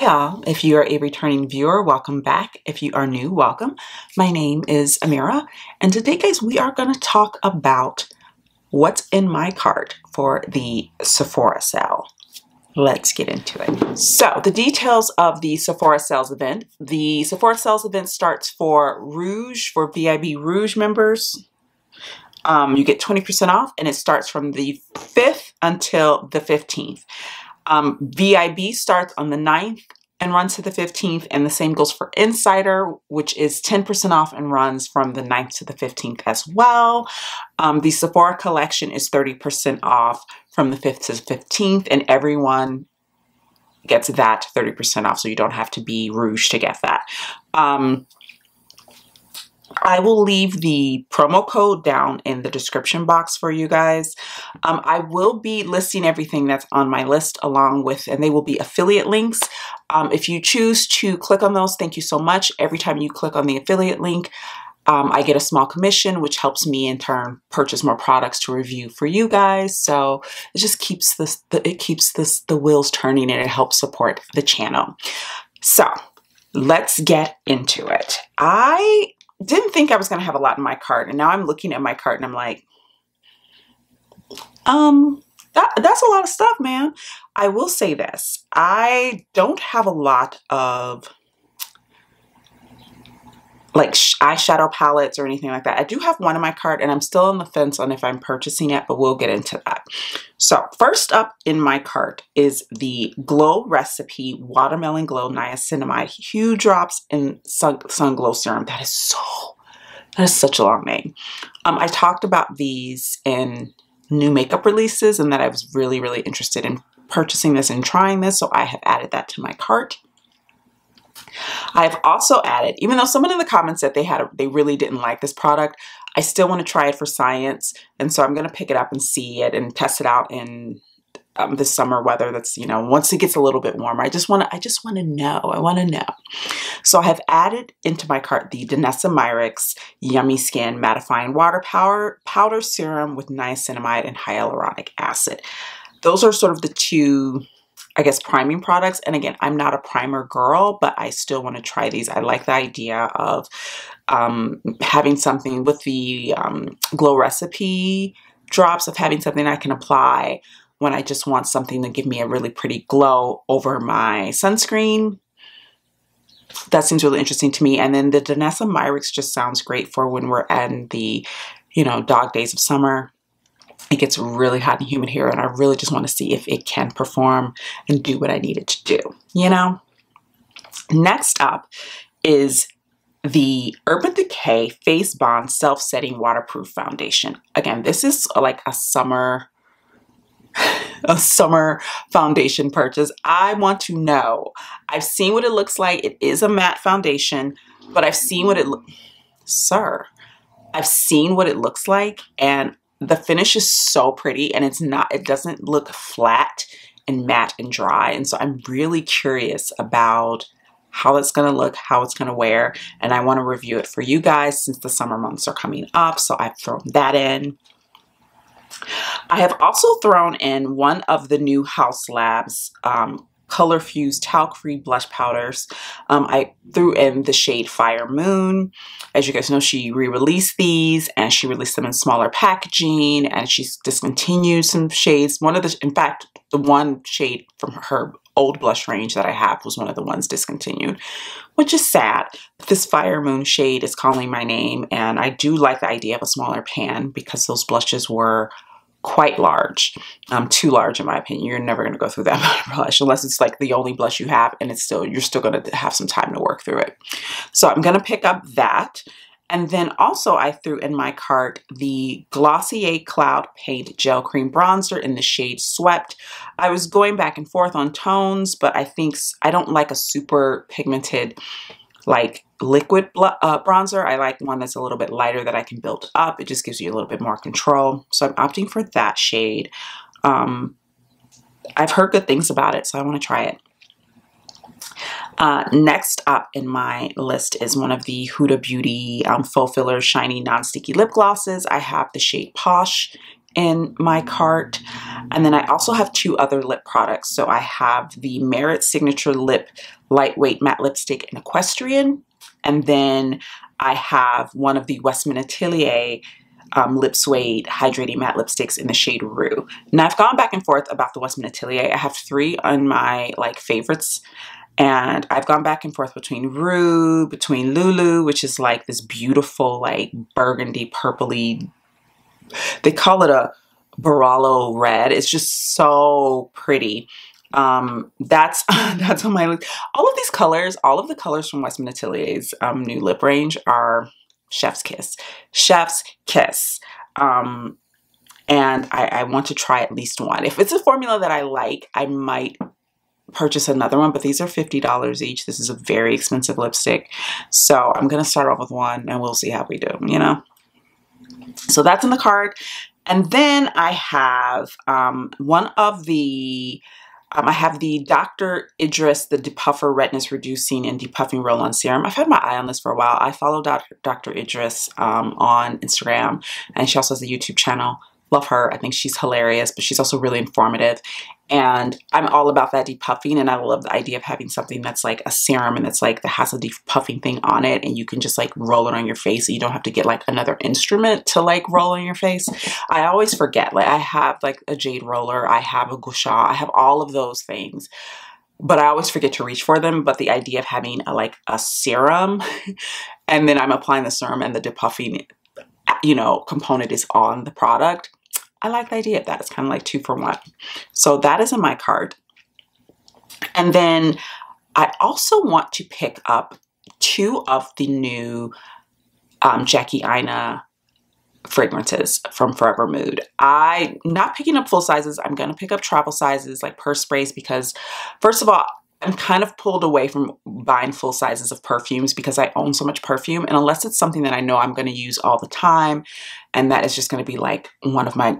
Y'all, if you are a returning viewer, welcome back. If you are new, welcome. My name is Amira, and today, guys, we are going to talk about what's in my cart for the Sephora sale. Let's get into it. So, the details of the Sephora sales event. The Sephora sales event starts for Rouge, for VIB Rouge members. You get 20% off, and it starts from the 5th until the 15th. VIB starts on the 9th and runs to the 15th, and the same goes for Insider, which is 10% off and runs from the 9th to the 15th as well. The Sephora collection is 30% off from the 5th to the 15th, and everyone gets that 30% off, so you don't have to be Rouge to get that. I will leave the promo code down in the description box for you guys. I will be listing everything that's on my list along with, and they will be affiliate links. If you choose to click on those, thank you so much. Every time you click on the affiliate link, I get a small commission, which helps me in turn purchase more products to review for you guys. So it just keeps the wheels turning, and it helps support the channel. So let's get into it. I didn't think I was going to have a lot in my cart, and now I'm looking at my cart and I'm like, that's a lot of stuff, man. I will say this. I don't have a lot of like eyeshadow palettes or anything like that. I do have one in my cart, and I'm still on the fence on if I'm purchasing it, but we'll get into that. So first up in my cart is the Glow Recipe Watermelon Glow Niacinamide Hue Drops in Sun Glow Serum. That is such a long name. I talked about these in new makeup releases and that I was really, really interested in purchasing this and trying this, so I have added that to my cart. I've also added, even though someone in the comments said they really didn't like this product, I still want to try it for science, and so I'm going to pick it up and see it and test it out in the summer weather. That's, you know, once it gets a little bit warmer. I just want to know. I want to know. So I have added into my cart the Danessa Myricks Yummy Skin Mattifying Water Powder Serum with Niacinamide and Hyaluronic Acid. Those are sort of the two, I guess, priming products. And again, I'm not a primer girl, but I still want to try these. I like the idea of having something with the Glow Recipe drops, of having something I can apply when I just want something to give me a really pretty glow over my sunscreen. That seems really interesting to me. And then the Danessa Myrix just sounds great for when we're in the, you know, dog days of summer. It gets really hot and humid here, and I really just want to see if it can perform and do what I need it to do, you know? Next up is the Urban Decay Face Bond Self-Setting Waterproof Foundation. Again, this is like a summer foundation purchase. I want to know. I've seen what it looks like. It is a matte foundation, but I've seen what I've seen what it looks like, and the finish is so pretty, and it doesn't look flat and matte and dry. And so I'm really curious about how it's going to look, how it's going to wear, and I want to review it for you guys since the summer months are coming up. So I've thrown that in. I have also thrown in one of the new Haus Labs color fused talc-free blush powders. I threw in the shade Fire Moon. As you guys know, she re-released these, and she released them in smaller packaging, and she's discontinued some shades. In fact, the one shade from her old blush range that I have was one of the ones discontinued, which is sad. This Fire Moon shade is calling my name, and I do like the idea of a smaller pan because those blushes were quite large, too large in my opinion. You're never going to go through that amount of blush unless it's like the only blush you have, and you're still going to have some time to work through it. So I'm going to pick up that. And then also I threw in my cart the Glossier Cloud Paint Gel Cream Bronzer in the shade Swept. I was going back and forth on tones, but I think I don't like a super pigmented like liquid bronzer. I like one that's a little bit lighter that I can build up. It just gives you a little bit more control. So I'm opting for that shade. I've heard good things about it, so I want to try it. Next up in my list is one of the Huda Beauty Faux Filler Shiny Non-Sticky Lip Glosses. I have the shade Posh in my cart. And then I also have 2 other lip products. So I have the Merit Signature Lip Lightweight Matte Lipstick in Equestrian. And then I have one of the Westman Atelier Lip Suede Hydrating Matte Lipsticks in the shade Rue. Now I've gone back and forth about the Westman Atelier. I have 3 on my like favorites. And I've gone back and forth between Rue, between Lulu, which is like this beautiful like burgundy purpley, they call it a Barolo red. It's just so pretty. That's on my list. All of these colors, all of the colors from Westman Atelier's new lip range are chef's kiss. Chef's kiss. And I want to try at least one. If it's a formula that I like, I might purchase another one, but these are $50 each. This is a very expensive lipstick. So I'm going to start off with one and we'll see how we do, you know? So that's in the cart. And then I have one of the, I have the Dr. Idriss, the Depuffer Redness Reducing and Depuffing Roll-On Serum. I've had my eye on this for a while. I follow Dr. Idriss on Instagram, and she also has a YouTube channel. Love her. I think she's hilarious, but she's also really informative. And I'm all about that depuffing, and I love the idea of having something that's like a serum and that's like that has a depuffing thing on it, and you can just like roll it on your face, and you don't have to get like another instrument to like roll on your face. I always forget, like I have like a jade roller, I have a gua sha, I have all of those things, but I always forget to reach for them. But the idea of having like a serum and then I'm applying the serum and the depuffing, you know, component is on the product. I like the idea of that. It's kind of like 2 for 1. So that is in my cart. And then I also want to pick up 2 of the new Jackie Aina fragrances from Forever Mood. I'm not picking up full sizes. I'm going to pick up travel sizes like purse sprays because, first of all, I'm kind of pulled away from buying full sizes of perfumes because I own so much perfume. And unless it's something that I know I'm going to use all the time, and that is just going to be like one of my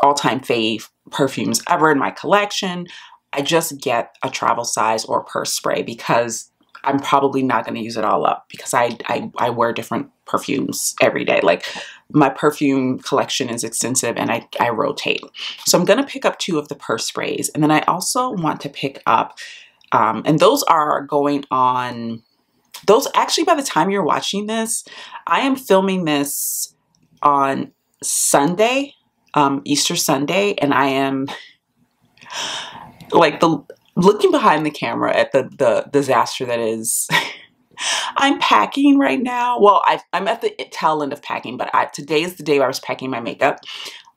all-time fave perfumes ever in my collection, I just get a travel size or purse spray because I'm probably not going to use it all up because I wear different perfumes every day. Like my perfume collection is extensive and I rotate. So I'm going to pick up 2 of the purse sprays. And then I also want to pick up and those are going on, those actually by the time you're watching this, I am filming this on Sunday, Easter Sunday, and I am like looking behind the camera at the disaster that is, I'm packing right now. Well, I'm at the tail end of packing, but today is the day where I was packing my makeup.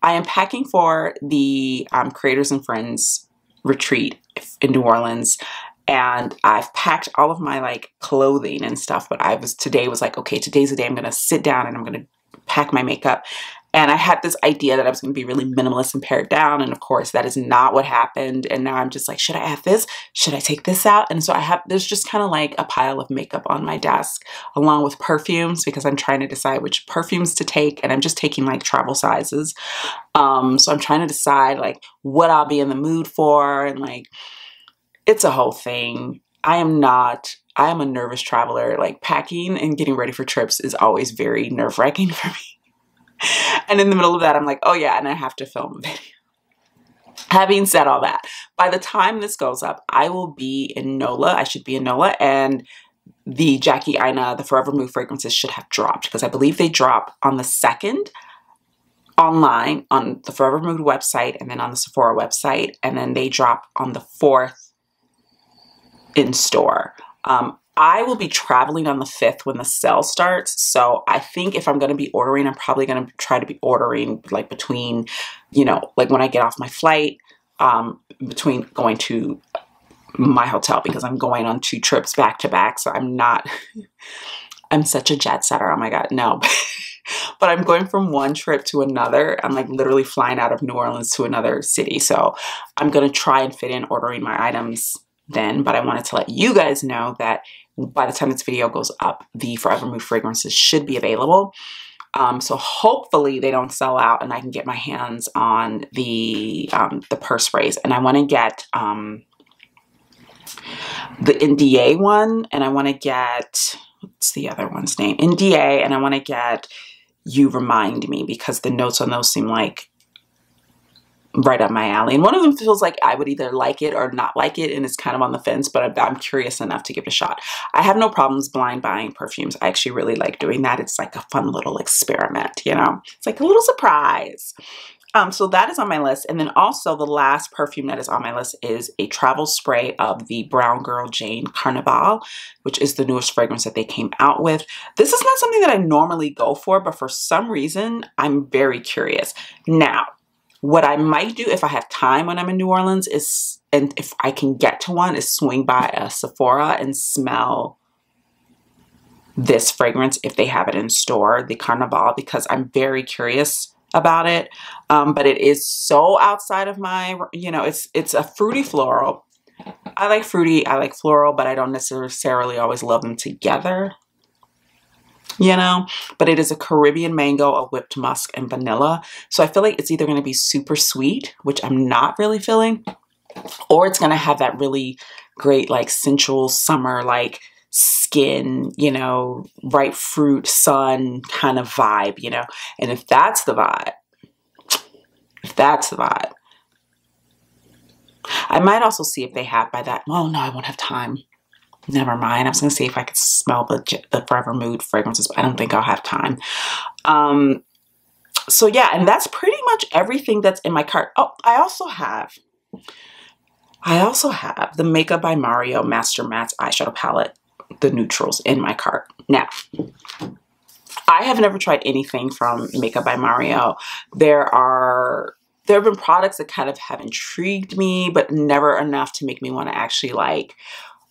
I am packing for the Creators and Friends retreat in New Orleans, and I've packed all of my like clothing and stuff, but today was like, okay, today's the day I'm gonna sit down and I'm gonna pack my makeup. And I had this idea that I was going to be really minimalist and pared down. And of course, that is not what happened. And now I'm just like, should I add this? Should I take this out? And so there's just kind of like a pile of makeup on my desk along with perfumes because I'm trying to decide which perfumes to take. And I'm just taking like travel sizes. So I'm trying to decide like what I'll be in the mood for. And like, it's a whole thing. I am a nervous traveler. Like packing and getting ready for trips is always very nerve-wracking for me. And in the middle of that, I'm like, oh yeah, and I have to film a video. Having said all that, by the time this goes up, I will be in NOLA. I should be in NOLA, and the Jackie Aina, the Forever Mood fragrances should have dropped because I believe they drop on the 2nd online on the Forever Mood website and then on the Sephora website, and then they drop on the 4th in store. I will be traveling on the 5th when the sale starts. So I think if I'm going to be ordering, I'm probably going to try to be ordering like between, you know, like when I get off my flight, between going to my hotel because I'm going on 2 trips back to back. So I'm such a jet setter. Oh my God, no. But I'm going from one trip to another. I'm like literally flying out of New Orleans to another city. So I'm going to try and fit in ordering my items then, but I wanted to let you guys know that by the time this video goes up, the Forever Mood fragrances should be available. So hopefully they don't sell out and I can get my hands on the purse sprays. And I want to get the NDA one, and I want to get, what's the other one's name? NDA, and I want to get You Remind Me because the notes on those seem like right up my alley. And one of them feels like I would either like it or not like it, and it's kind of on the fence, but I'm curious enough to give it a shot. I have no problems blind buying perfumes. I actually really like doing that. It's like a fun little experiment, you know? It's like a little surprise. So that is on my list. And then also the last perfume that is on my list is a travel spray of the Brown Girl Jane Carnivale, which is the newest fragrance that they came out with. This is not something that I normally go for, but for some reason, I'm very curious. Now, what I might do if I have time when I'm in New Orleans is, and if I can get to one, is swing by a Sephora and smell this fragrance if they have it in store, the Carnivale, because I'm very curious about it. But it is so outside of my, you know, it's a fruity floral. I like fruity, I like floral, but I don't necessarily always love them together, you know, but it is a Caribbean mango, a whipped musk, and vanilla. So I feel like it's either going to be super sweet, which I'm not really feeling, or it's going to have that really great, like sensual summer, like skin, you know, ripe fruit, sun kind of vibe, you know. And if that's the vibe, I might also see if they have by that. Oh no, I won't have time. Never mind. I was going to see if I could smell the Frvr Mood fragrances, but I don't think I'll have time. So yeah, and that's pretty much everything that's in my cart. Oh, I also have the Makeup by Mario Master Mattes eyeshadow palette, the neutrals, in my cart. Now, I have never tried anything from Makeup by Mario. There have been products that kind of have intrigued me, but never enough to make me want to actually like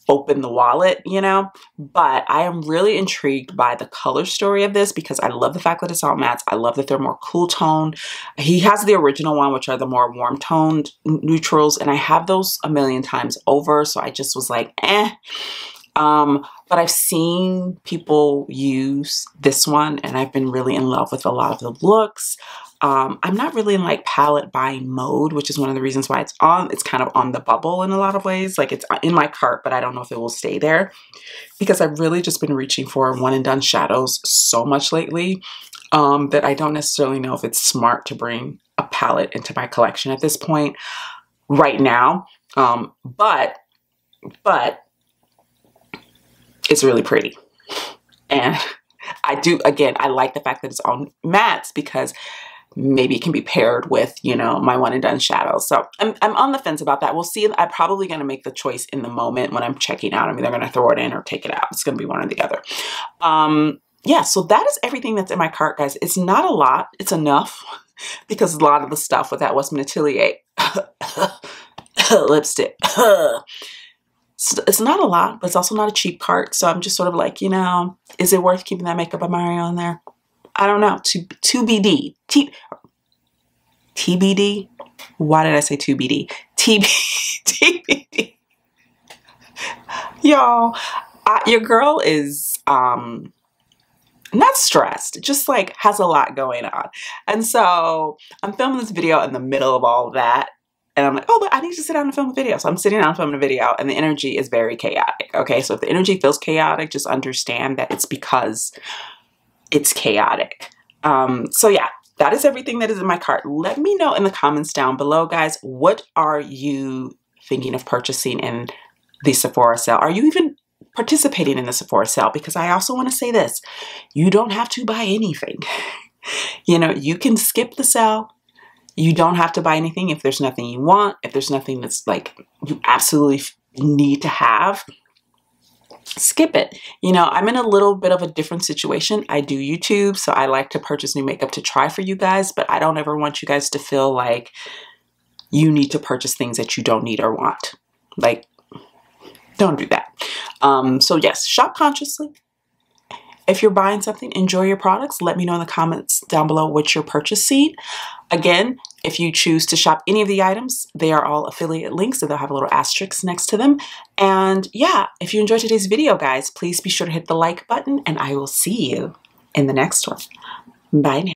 open the wallet, you know. But I am really intrigued by the color story of this because I love the fact that it's all mattes. I love that they're more cool toned. He has the original one, which are the more warm toned neutrals, and I have those a million times over, so I just was like, eh. But I've seen people use this one and I've been really in love with a lot of the looks. I'm not really in like palette buying mode, which is one of the reasons why it's kind of on the bubble in a lot of ways. Like it's in my cart, but I don't know if it will stay there because I've really just been reaching for one and done shadows so much lately, that I don't necessarily know if it's smart to bring a palette into my collection at this point right now. But it's really pretty. And I like the fact that it's on mattes because maybe it can be paired with, you know, my one and done shadows. So I'm on the fence about that. We'll see. I'm probably going to make the choice in the moment when I'm checking out. I'm either going to throw it in or take it out. It's going to be one or the other. Yeah, so that is everything that's in my cart, guys. It's not a lot. It's enough because a lot of the stuff with that Westman Atelier lipstick, it's not a lot, but it's also not a cheap cart. So I'm just sort of like, you know, is it worth keeping that Makeup by Mario in there? I don't know. TBD. TBD? Why did I say 2BD? TBD. Y'all, your girl is not stressed, just like has a lot going on. And so I'm filming this video in the middle of all of that. And I'm like, oh, but I need to sit down and film a video. So I'm sitting down filming a video and the energy is very chaotic. Okay, so if the energy feels chaotic, just understand that it's because it's chaotic. So yeah, that is everything that is in my cart. Let me know in the comments down below, guys. What are you thinking of purchasing in the Sephora sale? Are you even participating in the Sephora sale? Because I also want to say this, you don't have to buy anything. You know, you can skip the sale. You don't have to buy anything if there's nothing you want, if there's nothing that's like you absolutely need to have, skip it. You know, I'm in a little bit of a different situation. I do YouTube, so I like to purchase new makeup to try for you guys, but I don't ever want you guys to feel like you need to purchase things that you don't need or want. Like, don't do that. So yes, shop consciously. If you're buying something, enjoy your products. Let me know in the comments down below what you're purchasing. Again, if you choose to shop any of the items, they are all affiliate links, so they'll have a little asterisk next to them. And yeah, if you enjoyed today's video, guys, please be sure to hit the like button, and I will see you in the next one. Bye now.